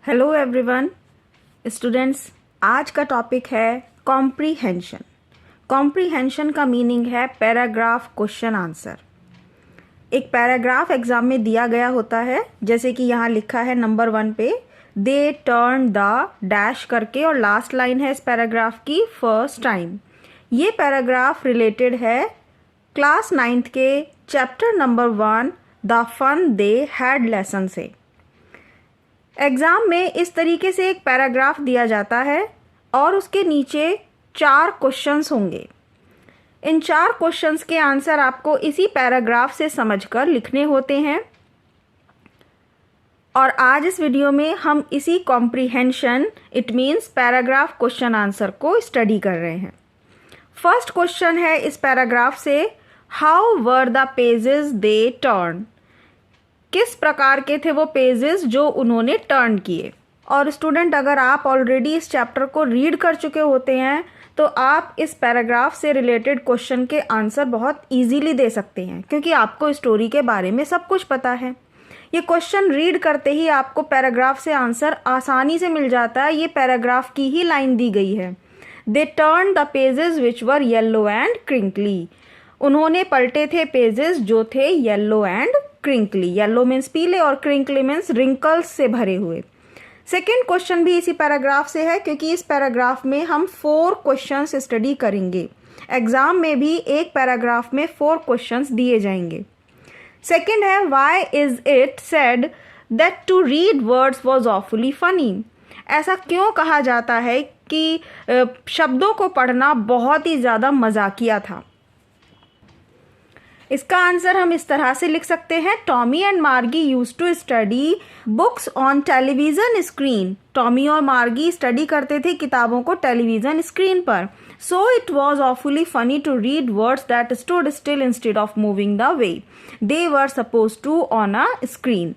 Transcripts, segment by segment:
Hello everyone students, आज का topic है कॉम्प्रीहेंशन। कॉम्प्रीहेंशन का मीनिंग है पैराग्राफ क्वेश्चन आंसर। एक पैराग्राफ एग्जाम में दिया गया होता है, जैसे कि यहाँ लिखा है नंबर 1 पे, दे टर्न द डैश करके, और लास्ट लाइन है इस पैराग्राफ की फर्स्ट टाइम। ये पैराग्राफ रिलेटेड है क्लास 9th के chapter number 1 the fun they had lesson से। एग्ज़ाम में इस तरीके से एक पैराग्राफ दिया जाता है और उसके नीचे 4 क्वेश्चंस होंगे। इन 4 क्वेश्चंस के आंसर आपको इसी पैराग्राफ से समझकर लिखने होते हैं। और आज इस वीडियो में हम इसी comprehension it means paragraph question answer को स्टडी कर रहे हैं। फर्स्ट क्वेश्चन है इस पैराग्राफ से, how were the pages they turn. किस प्रकार के थे वो पेजेस जो उन्होंने टर्न किए। और स्टूडेंट, अगर आप ऑलरेडी इस चैप्टर को रीड कर चुके होते हैं तो आप इस पैराग्राफ से रिलेटेड क्वेश्चन के आंसर बहुत इजीली दे सकते हैं, क्योंकि आपको स्टोरी के बारे में सब कुछ पता है। ये क्वेश्चन रीड करते ही आपको पैराग्राफ से आंसर आसानी से मिल जाता है। ये पैराग्राफ की ही लाइन दी गई है, they turn the pages which were yellow and crinkly. उन्होंने पलटे थे पेजेस जो थे yellow and crinkly. Yellow means पीले और क्रिंकली मीन्स रिंकल्स से भरे हुए। सेकेंड क्वेश्चन भी इसी पैराग्राफ से है, क्योंकि इस पैराग्राफ में हम 4 क्वेश्चंस स्टडी करेंगे। एग्जाम में भी एक पैराग्राफ में 4 क्वेश्चंस दिए जाएंगे। सेकेंड है, why is it said that to read words was awfully funny. ऐसा क्यों कहा जाता है कि शब्दों को पढ़ना बहुत ही ज़्यादा मजाकिया था। इसका आंसर हम इस तरह से लिख सकते हैं, Tommy and Margie used to study books on television screen. Tommy और मार्गी स्टडी करते थे किताबों को टेलीविजन स्क्रीन पर। So it was awfully funny to read words that stood still instead of moving the way they were suppose to on a screen.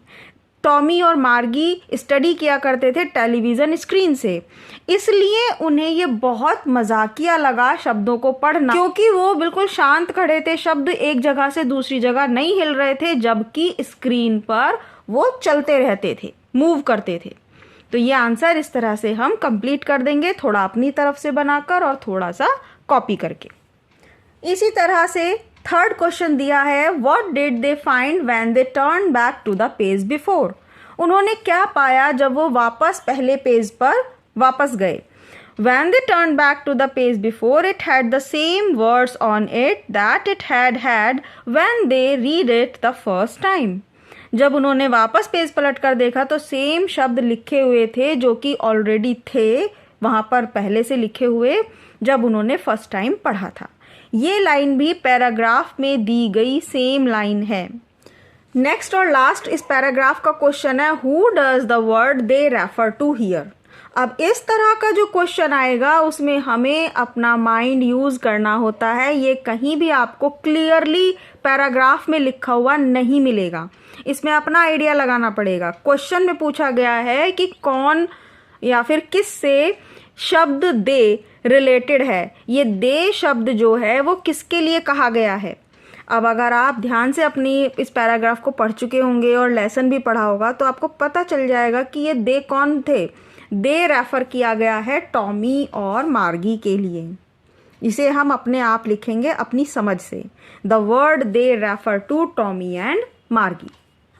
Tommy और Margie study किया करते थे टेलीविज़न स्क्रीन से, इसलिए उन्हें ये बहुत मजाकिया लगा शब्दों को पढ़ना, क्योंकि वो बिल्कुल शांत खड़े थे, शब्द एक जगह से दूसरी जगह नहीं हिल रहे थे, जबकि स्क्रीन पर वो चलते रहते थे, मूव करते थे। तो ये आंसर इस तरह से हम कंप्लीट कर देंगे, थोड़ा अपनी तरफ से बनाकर और थोड़ा सा कॉपी करके। इसी तरह से थर्ड क्वेश्चन दिया है, what did they find when they turn back to the page before. उन्होंने क्या पाया जब वो वापस पहले पेज पर वापस गए। When they turned back to the page before, it had the same words on it that it had had when they read it the first time. जब उन्होंने वापस पेज पलट कर देखा तो सेम शब्द लिखे हुए थे जो कि ऑलरेडी थे वहाँ पर पहले से लिखे हुए जब उन्होंने फर्स्ट टाइम पढ़ा था। ये लाइन भी पैराग्राफ में दी गई सेम लाइन है। नेक्स्ट और लास्ट इस पैराग्राफ का क्वेश्चन है, who does the word they refer to here. अब इस तरह का जो क्वेश्चन आएगा उसमें हमें अपना माइंड यूज करना होता है। ये कहीं भी आपको क्लियरली पैराग्राफ में लिखा हुआ नहीं मिलेगा, इसमें अपना आइडिया लगाना पड़ेगा। क्वेश्चन में पूछा गया है कि कौन या फिर किस से शब्द दे रिलेटेड है। ये दे शब्द जो है वो किसके लिए कहा गया है। अब अगर आप ध्यान से अपनी इस पैराग्राफ को पढ़ चुके होंगे और लेसन भी पढ़ा होगा तो आपको पता चल जाएगा कि ये दे कौन थे। दे रेफर किया गया है टॉमी और मार्गी के लिए। इसे हम अपने आप लिखेंगे अपनी समझ से, the word they refer to Tommy and Margie.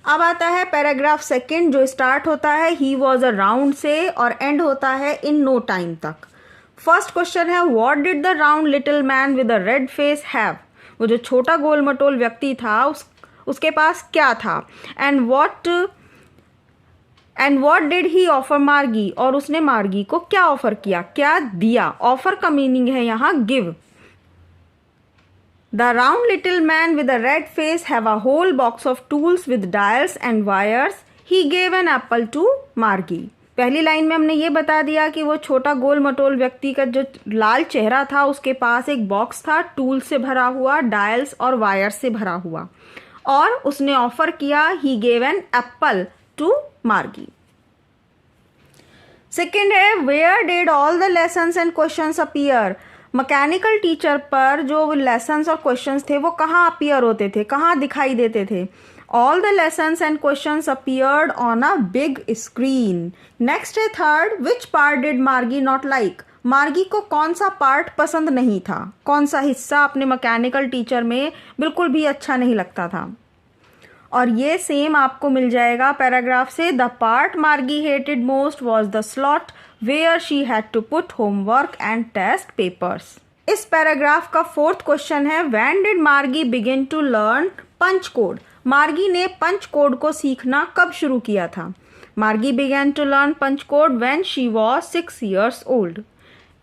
अब आता है पैराग्राफ सेकेंड, जो स्टार्ट होता है ही वॉज अराउंड से और एंड होता है इन नो टाइम तक। फर्स्ट क्वेश्चन है, what did the round little man with a red face have. वो जो छोटा गोल मटोल व्यक्ति था उसके पास क्या था। And what did he offer मार्गी, और उसने मार्गी को क्या ऑफर किया, क्या दिया। ऑफर का मीनिंग है यहाँ give. The round little man with a red face have a whole box of tools with dials and wires, he gave an apple to Margie. पहली लाइन में हमने ये बता दिया कि वो छोटा गोल मटोल व्यक्ति का जो लाल चेहरा था उसके पास एक बॉक्स था टूल से भरा हुआ, डायल्स और वायर्स से भरा हुआ, और उसने ऑफर किया he gave an apple to Margie. Second है, where did all the lessons and questions appear. Mechanical teacher पर जो लेसन्स और क्वेश्चंस थे वो कहाँ अपीयर होते थे, कहाँ दिखाई देते थे। All the lessons and questions appeared on a big screen. Next है third, which part did Margie not like? मार्गी को कौन सा पार्ट पसंद नहीं था, कौन सा हिस्सा अपने मैकेनिकल टीचर में बिल्कुल भी अच्छा नहीं लगता था। और ये सेम आपको मिल जाएगा पैराग्राफ से। The part Margie hated most was the slot where she had to put homework and test papers. इस पैराग्राफ का फोर्थ क्वेश्चन है, when did Margie begin to learn punch code? Margie ने पंच code को सीखना कब शुरू किया था? Margie begin to learn punch code when she was 6 years old।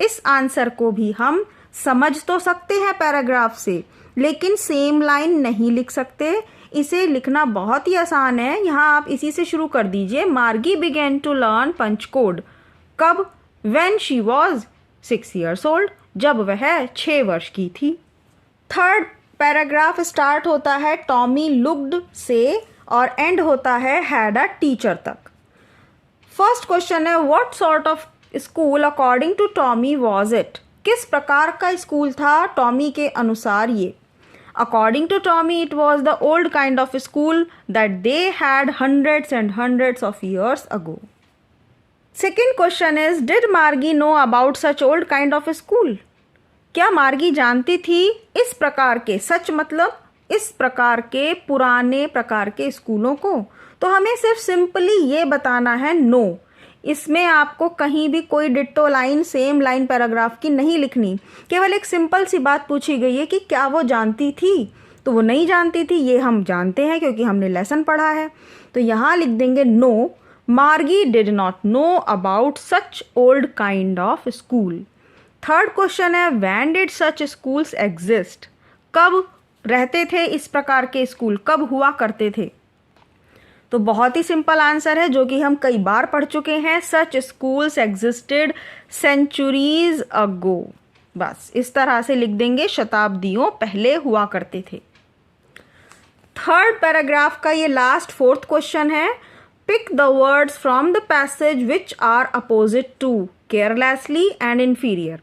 इस आंसर को भी हम समझ तो सकते हैं पैराग्राफ से, लेकिन सेम लाइन नहीं लिख सकते। इसे लिखना बहुत ही आसान है। यहाँ आप इसी से शुरू कर दीजिए, Margie begin to learn punch code कब? When she was 6 years old, जब वह 6 वर्ष की थी। थर्ड पैराग्राफ स्टार्ट होता है टॉमी लुक्ड से और एंड होता है हैड अ टीचर तक। फर्स्ट क्वेश्चन है, what sort of school according to Tommy was it? किस प्रकार का स्कूल था टॉमी के अनुसार ये? According to Tommy it was the old kind of school that they had hundreds and hundreds of years ago। Second question is, did Margie know about such old kind of school? क्या Margie जानती थी इस प्रकार के, सच मतलब इस प्रकार के पुराने प्रकार के स्कूलों को? तो हमें सिर्फ सिंपली ये बताना है नो। इसमें आपको कहीं भी कोई ditto line, same line paragraph की नहीं लिखनी। केवल एक सिंपल सी बात पूछी गई है कि क्या वो जानती थी, तो वो नहीं जानती थी, ये हम जानते हैं क्योंकि हमने लेसन पढ़ा है। तो यहाँ लिख देंगे no, Margie did not know about such old kind of school. Third question है, when did such schools exist? कब रहते थे इस प्रकार के स्कूल, कब हुआ करते थे? तो बहुत ही सिंपल आंसर है जो कि हम कई बार पढ़ चुके हैं, सच स्कूल्स एग्जिस्टेड सेंचुरीज अगो। बस इस तरह से लिख देंगे, शताब्दियों पहले हुआ करते थे। थर्ड पैराग्राफ का ये लास्ट फोर्थ क्वेश्चन है, pick the words from the passage which are opposite to carelessly and inferior.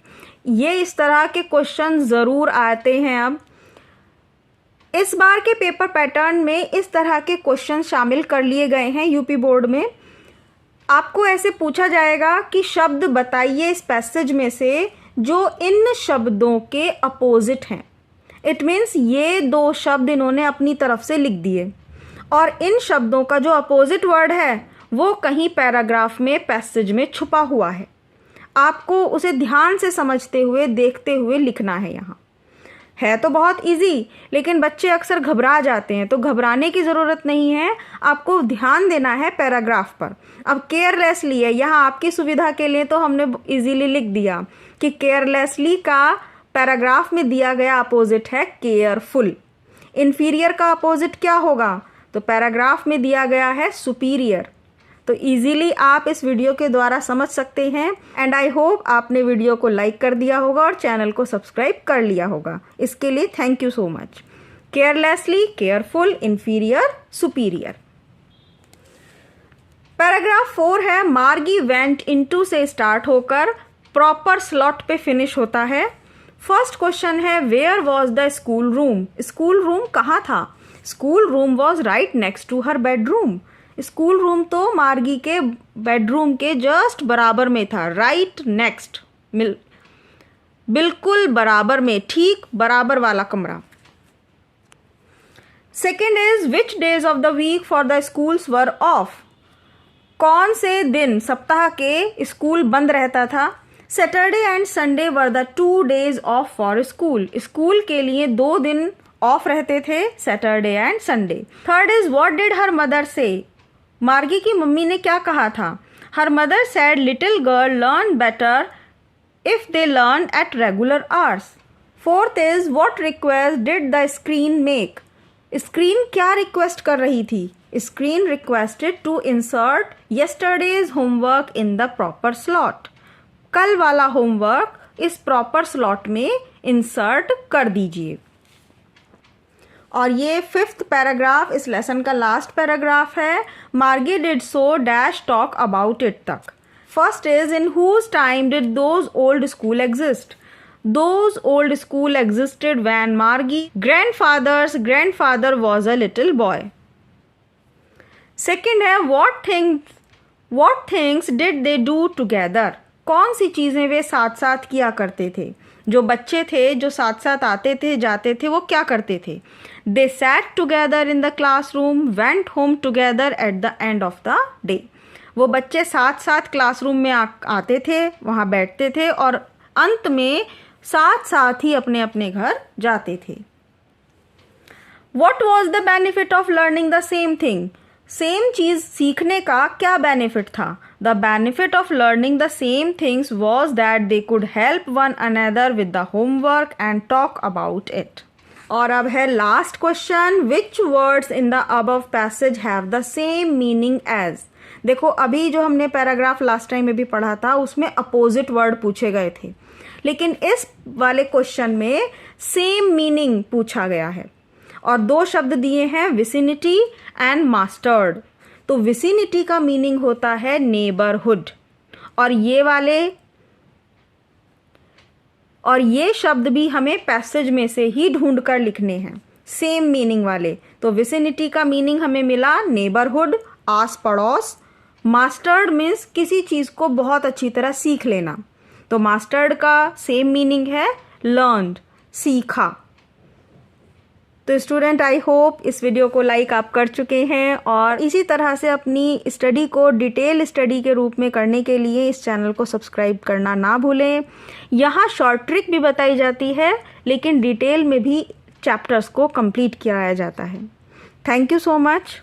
ये इस तरह के क्वेश्चन जरूर आते हैं। अब इस बार के पेपर पैटर्न में इस तरह के क्वेश्चन शामिल कर लिए गए हैं यूपी बोर्ड में। आपको ऐसे पूछा जाएगा कि शब्द बताइए इस पैसेज में से जो इन शब्दों के अपोजिट हैं। इट मीन्स ये 2 शब्द इन्होंने अपनी तरफ से लिख दिए और इन शब्दों का जो अपोजिट वर्ड है वो कहीं पैराग्राफ में, पैसेज में छुपा हुआ है। आपको उसे ध्यान से समझते हुए, देखते हुए लिखना है। यहाँ है तो बहुत इजी, लेकिन बच्चे अक्सर घबरा जाते हैं, तो घबराने की ज़रूरत नहीं है। आपको ध्यान देना है पैराग्राफ पर। अब केयरलेसली है, यहाँ आपकी सुविधा के लिए तो हमने इजीली लिख दिया कि केयरलेसली का पैराग्राफ में दिया गया अपोजिट है केयरफुल। इन्फीरियर का अपोजिट क्या होगा? तो पैराग्राफ में दिया गया है सुपीरियर। तो इजीली आप इस वीडियो के द्वारा समझ सकते हैं। एंड आई होप आपने वीडियो को लाइक कर दिया होगा और चैनल को सब्सक्राइब कर लिया होगा। इसके लिए thank you so much. Carelessly, careful, inferior, superior. Paragraph 4 है, मार्गी वेंट इनटू से स्टार्ट होकर प्रॉपर स्लॉट पे फिनिश होता है। फर्स्ट क्वेश्चन है, where was the school room? School room कहाँ था? School room was right next to her bedroom. School room तो मार्गी के बेडरूम के जस्ट बराबर में था। राइट नेक्स्ट, बिल्कुल बराबर में, ठीक बराबर वाला कमरा। Second is, which days of the week for the schools were off? कौन से दिन सप्ताह के स्कूल बंद रहता था? Saturday and Sunday were the 2 days off for school. School के लिए 2 दिन ऑफ रहते थे, Saturday and Sunday. Third is, what did her mother say? Margie की मम्मी ने क्या कहा था? Her mother said little girl learn better if they learn eight regular hours. Fourth is, what request did the screen make? Screen क्या request कर रही थी? Screen requested to insert yesterday's homework in the proper slot. कल वाला homework इस proper slot में insert कर दीजिए। और ये 5th पैराग्राफ इस लेसन का लास्ट पैराग्राफ है। Margie did so dash talk about it तक। First is, in whose time did those old school exist? Those old school existed when Margie grandfather's grandfather was a little boy। Second है what things did they do together, कौन सी चीज़ें वे साथ साथ किया करते थे। जो बच्चे थे जो साथ साथ आते थे जाते थे वो क्या करते थे। They sat together in the classroom, went home together at the end of the day. वो बच्चे साथ साथ क्लासरूम में आते थे, वहाँ बैठते थे और अंत में साथ साथ ही अपने अपने घर जाते थे। What was the benefit of learning the same thing? Same चीज़ सीखने का क्या बेनिफिट था। The benefit of learning the same things was that they could help one another with the homework and talk about it. और अब है last question, which words in the above passage have the same meaning as? देखो अभी जो हमने paragraph last time में भी पढ़ा था उसमें अपोजिट वर्ड पूछे गए थे, लेकिन इस वाले क्वेश्चन में सेम मीनिंग पूछा गया है और दो शब्द दिए हैं विसिनिटी एंड मास्टर्ड। तो विसिनिटी का मीनिंग होता है नेबरहुड और ये शब्द भी हमें पैसेज में से ही ढूंढ कर लिखने हैं, सेम मीनिंग वाले। तो विसिनिटी का मीनिंग हमें मिला नेबरहुड, आस पड़ोस। मास्टर्ड मीन्स किसी चीज़ को बहुत अच्छी तरह सीख लेना, तो मास्टर्ड का सेम मीनिंग है लर्नड, सीखा। तो स्टूडेंट आई होप इस वीडियो को लाइक आप कर चुके हैं और इसी तरह से अपनी स्टडी को डिटेल स्टडी के रूप में करने के लिए इस चैनल को सब्सक्राइब करना ना भूलें। यहाँ शॉर्ट ट्रिक भी बताई जाती है लेकिन डिटेल में भी चैप्टर्स को कंप्लीट कराया जाता है। Thank you so much.